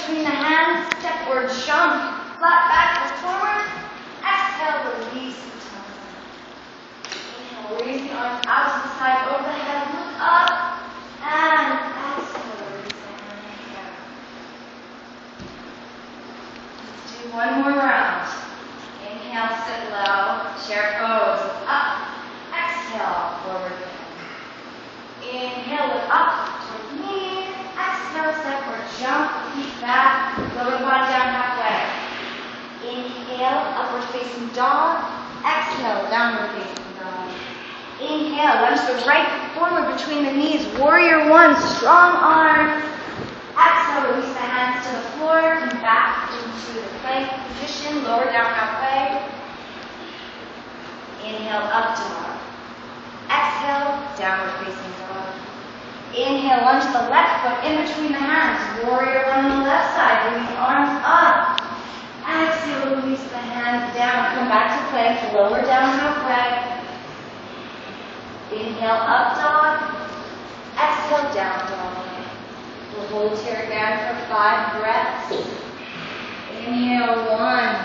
between the hands, step or jump, flat back or forward. Exhale, release the tongue. Inhale, raise the arms out to the side, over the head, look up, and exhale, release the hand down. Let's do one more round. Inhale, sit low, chair pose, up. Exhale, forward bend. Inhale, look up towards knees. Exhale, step or jump, feet back, lower body down halfway. Inhale, upward facing dog. Exhale, downward facing dog. Inhale, lunge the right foot forward between the knees. Warrior one, strong arms. Exhale, release the hands to the floor. Come back into the plank position, lower down halfway. Inhale, up dog. Exhale, downward facing dog. Inhale, lunge the left foot in between the hands. Warrior one on the left side. Bring the arms up. Exhale, release the hands down. Come back to plank, lower down halfway. Inhale, up dog. Exhale, down dog. We'll hold here again for 5 breaths. Inhale, 1.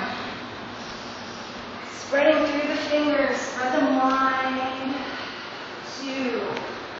Spreading through the fingers, spread them wide. 2.